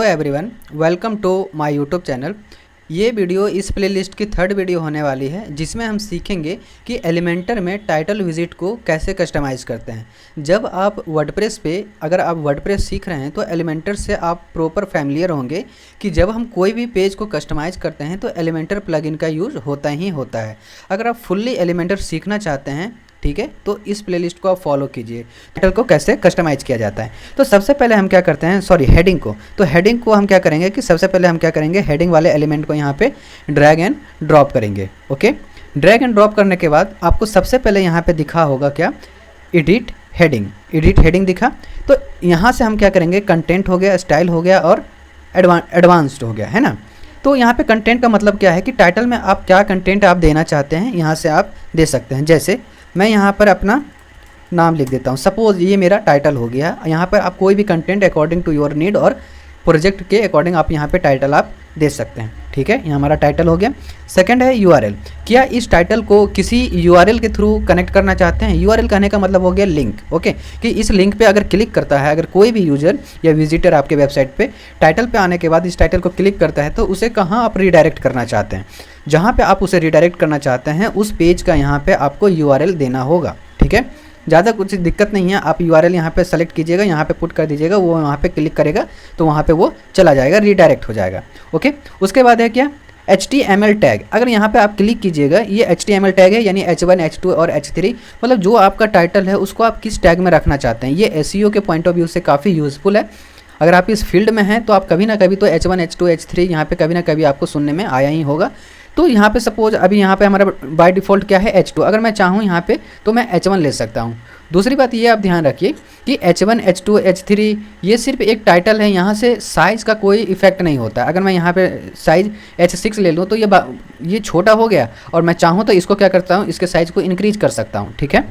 Everyone, welcome to my YouTube channel. ये video इस playlist की थर्ड वीडियो होने वाली है जिसमें हम सीखेंगे कि एलिमेंटर में टाइटल विजिट को कैसे कस्टमाइज़ करते हैं। जब आप वर्डप्रेस पे अगर आप वर्डप्रेस सीख रहे हैं तो एलिमेंटर से आप प्रॉपर फैमिलियर होंगे कि जब हम कोई भी पेज को कस्टमाइज़ करते हैं तो एलिमेंटर प्लगइन का यूज़ होता ही होता है। अगर आप फुल्ली एलिमेंटर सीखना चाहते हैं, ठीक है, तो इस प्लेलिस्ट को आप फॉलो कीजिए। टाइटल को कैसे कस्टमाइज किया जाता है तो सबसे पहले हम क्या करते हैं, हेडिंग को। तो हेडिंग को हम क्या करेंगे कि सबसे पहले हम क्या करेंगे, हेडिंग वाले एलिमेंट को यहाँ पे ड्रैग एंड ड्रॉप करेंगे। ओके, ड्रैग एंड ड्रॉप करने के बाद आपको सबसे पहले यहाँ पे दिखा होगा क्या, एडिट हेडिंग दिखा। तो यहाँ से हम क्या करेंगे, कंटेंट हो गया, स्टाइल हो गया और एडवांस्ड हो गया, है ना। तो यहाँ पे कंटेंट का मतलब क्या है कि टाइटल में आप क्या कंटेंट आप देना चाहते हैं यहाँ से आप दे सकते हैं। जैसे मैं यहाँ पर अपना नाम लिख देता हूँ, सपोज़ ये मेरा टाइटल हो गया। यहाँ पर आप कोई भी content according to your need और प्रोजेक्ट के अकॉर्डिंग आप यहाँ पे टाइटल आप दे सकते हैं, ठीक है। ये हमारा टाइटल हो गया। सेकंड है यूआरएल। क्या इस टाइटल को किसी यूआरएल के थ्रू कनेक्ट करना चाहते हैं। यूआरएल कहने का मतलब हो गया लिंक। ओके, कि इस लिंक पे अगर क्लिक करता है, अगर कोई भी यूजर या विजिटर आपके वेबसाइट पे टाइटल पे आने के बाद इस टाइटल को क्लिक करता है तो उसे कहाँ आप रीडायरेक्ट करना चाहते हैं। जहाँ पे आप उसे रीडायरेक्ट करना चाहते हैं उस पेज का यहाँ पे आपको यूआरएल देना होगा, ठीक है। ज़्यादा कुछ दिक्कत नहीं है, आप यूआरएल यहाँ पे सेलेक्ट कीजिएगा, यहाँ पे पुट कर दीजिएगा, वो वहाँ पे क्लिक करेगा तो वहाँ पे वो चला जाएगा, रीडायरेक्ट हो जाएगा। ओके, उसके बाद है क्या, HTML टैग। अगर यहाँ पे आप क्लिक कीजिएगा, ये HTML टैग है, यानी H1, H2 और H3, मतलब जो आपका टाइटल है उसको आप किस टैग में रखना चाहते हैं। ये SEO के पॉइंट ऑफ व्यू से काफ़ी यूज़फुल है। अगर आप इस फील्ड में हैं तो आप कभी ना कभी तो H1, H2, H3 यहाँ पे कभी ना कभी आपको सुनने में आया ही होगा। तो यहाँ पे सपोज अभी यहाँ पे हमारा बाय डिफ़ॉल्ट क्या है, H2। अगर मैं चाहूँ यहाँ पे तो मैं H1 ले सकता हूँ। दूसरी बात ये आप ध्यान रखिए कि H1, H2, H3 ये सिर्फ एक टाइटल है, यहाँ से साइज़ का कोई इफेक्ट नहीं होता। अगर मैं यहाँ पे साइज़ H6 ले लूँ तो ये छोटा हो गया और मैं चाहूँ तो इसको क्या करता हूँ, इसके साइज़ को इंक्रीज कर सकता हूँ, ठीक है।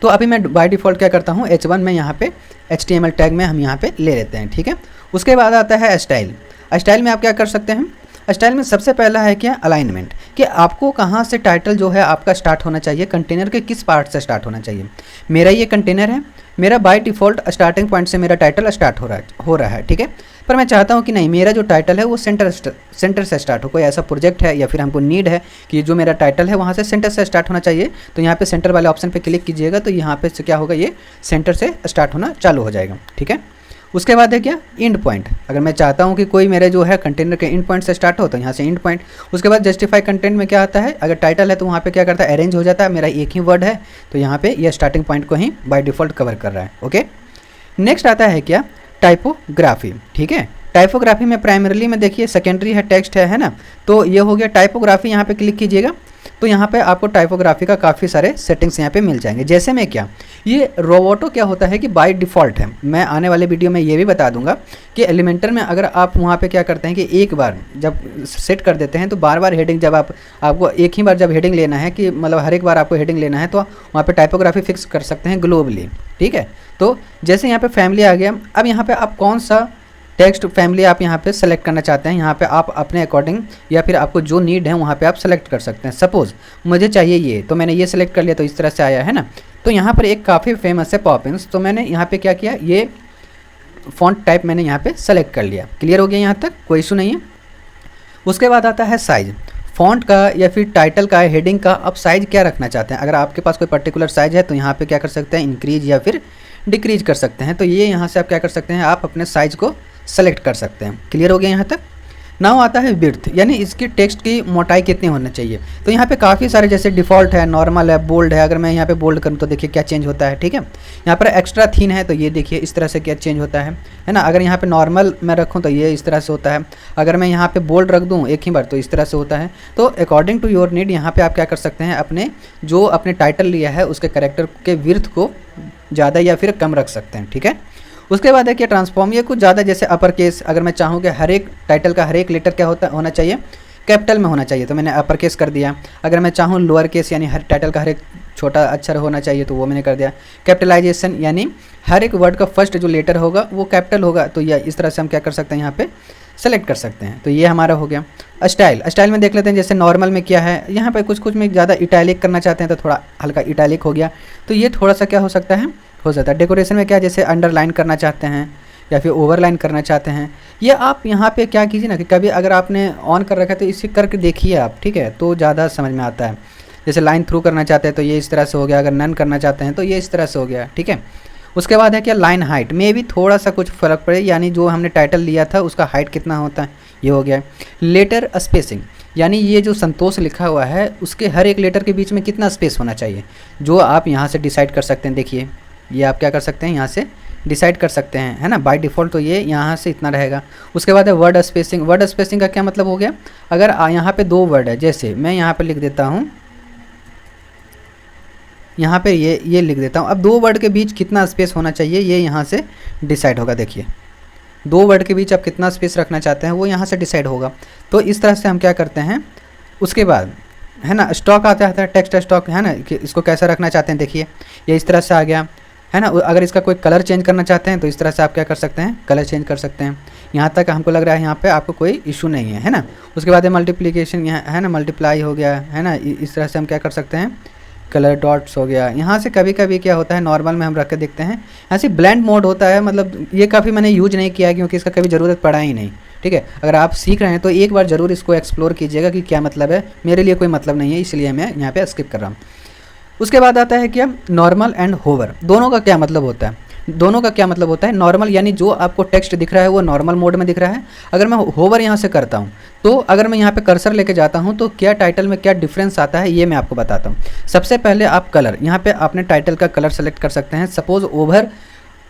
तो अभी मैं बाय डिफ़ॉल्ट क्या करता हूँ, H1 में यहाँ पे HTML टैग में हम यहाँ पे ले लेते हैं, ठीक है। उसके बाद आता है स्टाइल। स्टाइल में आप क्या कर सकते हैं, स्टाइल में सबसे पहला है क्या, अलाइनमेंट, कि आपको कहाँ से टाइटल जो है आपका स्टार्ट होना चाहिए, कंटेनर के किस पार्ट से स्टार्ट होना चाहिए। मेरा ये कंटेनर है, मेरा बाय डिफ़ॉल्ट स्टार्टिंग पॉइंट से मेरा टाइटल स्टार्ट हो रहा है, ठीक है। पर मैं चाहता हूँ कि नहीं, मेरा जो टाइटल है वो सेंटर से स्टार्ट हो। कोई ऐसा प्रोजेक्ट है या फिर हमको नीड है कि जो मेरा टाइटल है वहाँ से सेंटर से स्टार्ट होना चाहिए, तो यहाँ पे सेंटर वाले ऑप्शन पे क्लिक कीजिएगा तो यहाँ पे क्या होगा, ये सेंटर से स्टार्ट होना चालू हो जाएगा, ठीक है। उसके बाद है क्या, इंड पॉइंट। अगर मैं चाहता हूँ कि कोई मेरे जो है कंटेनर के इंड पॉइंट से स्टार्ट हो तो यहाँ से इंड पॉइंट। उसके बाद जस्टिफाई कंटेंट में क्या आता है, अगर टाइटल है तो वहाँ पे क्या करता है, अरेंज हो जाता है। मेरा एक ही वर्ड है तो यहाँ पे ये स्टार्टिंग पॉइंट को ही बाय डिफ़ॉल्ट कवर कर रहा है। ओके, नेक्स्ट आता है क्या, टाइपोग्राफी, ठीक है। टाइपोग्राफी में प्राइमरीली में देखिए सेकेंडरी है, टेक्स्ट है ना। तो ये हो गया टाइपोग्राफी। यहाँ पे क्लिक कीजिएगा तो यहाँ पे आपको टाइपोग्राफी का काफ़ी सारे सेटिंग्स यहाँ पे मिल जाएंगे। जैसे में क्या, ये रोबोटो क्या होता है कि बाय डिफ़ॉल्ट है। मैं आने वाले वीडियो में ये भी बता दूंगा कि एलिमेंटर में अगर आप वहाँ पे क्या करते हैं कि एक बार जब सेट कर देते हैं तो बार बार हेडिंग, जब आपको एक ही बार जब हेडिंग लेना है कि मतलब हर एक बार आपको हेडिंग लेना है तो वहाँ पे टाइपोग्राफी फिक्स कर सकते हैं ग्लोबली, ठीक है। तो जैसे यहाँ पे फैमिली आ गया, अब यहाँ पे आप कौन सा टेक्स्ट फैमिली आप यहाँ पे सेलेक्ट करना चाहते हैं, यहाँ पे आप अपने अकॉर्डिंग या फिर आपको जो नीड है वहाँ पे आप सेलेक्ट कर सकते हैं। सपोज़ मुझे चाहिए ये, तो मैंने ये सेलेक्ट कर लिया तो इस तरह से आया है ना। तो यहाँ पर एक काफ़ी फेमस है पॉपिंस, तो मैंने यहाँ पे क्या किया, ये फॉन्ट टाइप मैंने यहाँ पे सेलेक्ट कर लिया। क्लियर हो गया, यहाँ तक कोई इशू नहीं है। उसके बाद आता है साइज़, फॉन्ट का या फिर टाइटल का, हेडिंग का आप साइज़ क्या रखना चाहते हैं। अगर आपके पास कोई पर्टिकुलर साइज़ है तो यहाँ पे क्या कर सकते हैं, इंक्रीज या फिर डिक्रीज कर सकते हैं। तो ये यहाँ से आप क्या कर सकते हैं, आप अपने साइज़ को सेलेक्ट कर सकते हैं। क्लियर हो गया यहाँ तक। नाउ आता है विड्थ, यानी इसकी टेक्स्ट की मोटाई कितनी होनी चाहिए। तो यहाँ पे काफ़ी सारे जैसे डिफ़ॉल्ट है, नॉर्मल है, बोल्ड है। अगर मैं यहाँ पे बोल्ड करूँ तो देखिए क्या चेंज होता है, ठीक है। यहाँ पर एक्स्ट्रा थीन है तो ये देखिए इस तरह से क्या चेंज होता है ना। अगर यहाँ पे नॉर्मल मैं रखूँ तो ये इस तरह से होता है। अगर मैं यहाँ पे बोल्ड रख दूँ एक ही बार तो इस तरह से होता है। तो अकॉर्डिंग टू योर नीड यहाँ पे आप क्या कर सकते हैं, अपने टाइटल लिया है उसके कैरेक्टर के विड्थ को ज़्यादा या फिर कम रख सकते हैं, ठीक है। उसके बाद है कि ट्रांसफॉर्म, ये कुछ ज़्यादा जैसे अपर केस। अगर मैं चाहूँ कि हर एक टाइटल का हर एक लेटर क्या होना चाहिए, कैपिटल में होना चाहिए, तो मैंने अपर केस कर दिया। अगर मैं चाहूँ लोअर केस, यानी हर टाइटल का हर एक छोटा अक्षर होना चाहिए तो वो मैंने कर दिया। कैपिटलाइजेशन, यानी हर एक वर्ड का फर्स्ट जो लेटर होगा वो कैपिटल होगा। तो यह इस तरह से हम क्या कर सकते हैं, यहाँ पे सेलेक्ट कर सकते हैं। तो ये हमारा हो गया। स्टाइल में देख लेते हैं, जैसे नॉर्मल में क्या है, यहाँ पे कुछ में ज़्यादा इटैलिक करना चाहते हैं तो थोड़ा हल्का इटैलिक हो गया। तो ये थोड़ा सा क्या हो सकता है, डेकोरेशन में क्या, जैसे अंडरलाइन करना चाहते हैं या फिर ओवरलाइन करना चाहते हैं, ये आप यहाँ पे क्या कीजिए ना कि कभी अगर आपने ऑन कर रखा है तो इसे करके देखिए आप, ठीक है, तो ज़्यादा समझ में आता है। जैसे लाइन थ्रू करना चाहते हैं तो ये इस तरह से हो गया, अगर नन करना चाहते हैं तो ये इस तरह से हो गया, ठीक है। उसके बाद है क्या, लाइन हाइट में भी थोड़ा सा कुछ फ़र्क पड़े, यानी जो हमने टाइटल लिया था उसका हाइट कितना होता है, ये हो गया। लेटर स्पेसिंग, यानी ये जो संतोष लिखा हुआ है उसके हर एक लेटर के बीच में कितना स्पेस होना चाहिए, जो आप यहाँ से डिसाइड कर सकते हैं। देखिए ये आप क्या कर सकते हैं, यहाँ से डिसाइड कर सकते हैं, है ना। बाय डिफ़ॉल्ट तो ये यहाँ से इतना रहेगा। उसके बाद है वर्ड स्पेसिंग। वर्ड स्पेसिंग का क्या मतलब हो गया, अगर यहाँ पे 2 वर्ड है, जैसे मैं यहाँ पे लिख देता हूँ, यहाँ पे ये लिख देता हूँ, अब 2 वर्ड के बीच कितना स्पेस होना चाहिए ये यहाँ से डिसाइड होगा। देखिए 2 वर्ड के बीच आप कितना स्पेस रखना चाहते हैं वो यहाँ से डिसाइड होगा। तो इस तरह से हम क्या करते हैं। उसके बाद है ना स्टॉक आता है, टेक्स्ट स्टॉक, है ना, कि इसको कैसा रखना चाहते हैं। देखिए ये इस तरह से आ गया, है ना। अगर इसका कोई कलर चेंज करना चाहते हैं तो इस तरह से आप क्या कर सकते हैं, कलर चेंज कर सकते हैं। यहाँ तक हमको लग रहा है यहाँ पे आपको कोई इशू नहीं है ना। उसके बाद है मल्टीप्लिकेशन, यहाँ है ना, मल्टीप्लाई हो गया, है ना। इस तरह से हम क्या कर सकते हैं, कलर डॉट्स हो गया। यहाँ से कभी कभी क्या होता है, नॉर्मल में हम रख के देखते हैं, यहाँ से ब्लेंड मोड होता है, मतलब ये काफ़ी मैंने यूज नहीं किया है क्योंकि इसका कभी ज़रूरत पड़ा ही नहीं, ठीक है। अगर आप सीख रहे हैं तो एक बार ज़रूर इसको एक्सप्लोर कीजिएगा कि क्या मतलब है। मेरे लिए कोई मतलब नहीं है, इसलिए मैं यहाँ पे स्किप कर रहा हूँ। उसके बाद आता है क्या, नॉर्मल एंड होवर। दोनों का क्या मतलब होता है, दोनों का क्या मतलब होता है। नॉर्मल यानी जो आपको टेक्स्ट दिख रहा है वो नॉर्मल मोड में दिख रहा है। अगर मैं होवर यहाँ से करता हूँ तो अगर मैं यहाँ पे कर्सर लेके जाता हूँ तो क्या टाइटल में क्या डिफरेंस आता है ये मैं आपको बताता हूँ। सबसे पहले आप कलर, यहाँ पे आपने टाइटल का कलर सेलेक्ट कर सकते हैं। सपोज़ ओवर,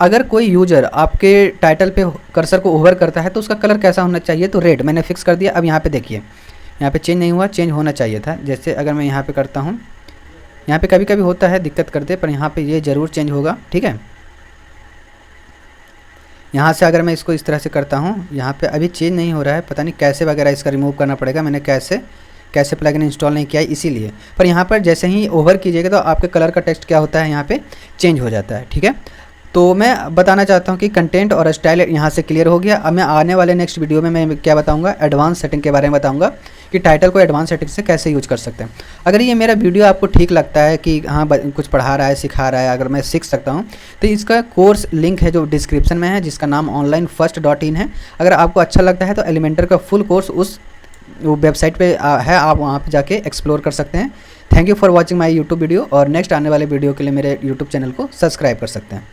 अगर कोई यूजर आपके टाइटल पे कर्सर को ओवर करता है तो उसका कलर कैसा होना चाहिए, तो रेड मैंने फिक्स कर दिया। अब यहाँ पे देखिए, यहाँ पे चेंज नहीं हुआ, चेंज होना चाहिए था। जैसे अगर मैं यहाँ पे करता हूँ, यहाँ पे कभी कभी होता है दिक्कत करते, पर यहाँ पे ये ज़रूर चेंज होगा, ठीक है। यहाँ से अगर मैं इसको इस तरह से करता हूँ, यहाँ पे अभी चेंज नहीं हो रहा है, पता नहीं कैसे वगैरह इसका रिमूव करना पड़ेगा। मैंने कैसे प्लगइन इंस्टॉल नहीं किया है इसीलिए। पर यहाँ पर जैसे ही ओवर कीजिएगा तो आपके कलर का टेक्स्ट क्या होता है, यहाँ पे चेंज हो जाता है, ठीक है। तो मैं बताना चाहता हूँ कि कंटेंट और स्टाइल यहाँ से क्लियर हो गया। अब मैं आने वाले नेक्स्ट वीडियो में मैं क्या बताऊँगा, एडवांस सेटिंग के बारे में बताऊँगा कि टाइटल को एडवांस सेटिंग से कैसे यूज कर सकते हैं। अगर ये मेरा वीडियो आपको ठीक लगता है कि हाँ कुछ पढ़ा रहा है, सिखा रहा है, अगर मैं सीख सकता हूँ, तो इसका कोर्स लिंक है जो डिस्क्रिप्शन में है, जिसका नाम onlinefirst.in है। अगर आपको अच्छा लगता है तो एलिमेंटर का फुल कोर्स उस वेबसाइट पे है, आप वहाँ पे जाके एक्सप्लोर कर सकते हैं। Thank you for watching my YouTube video, और नेक्स्ट आने वाले वीडियो के लिए मेरे यूट्यूब चैनल को सब्सक्राइब कर सकते हैं।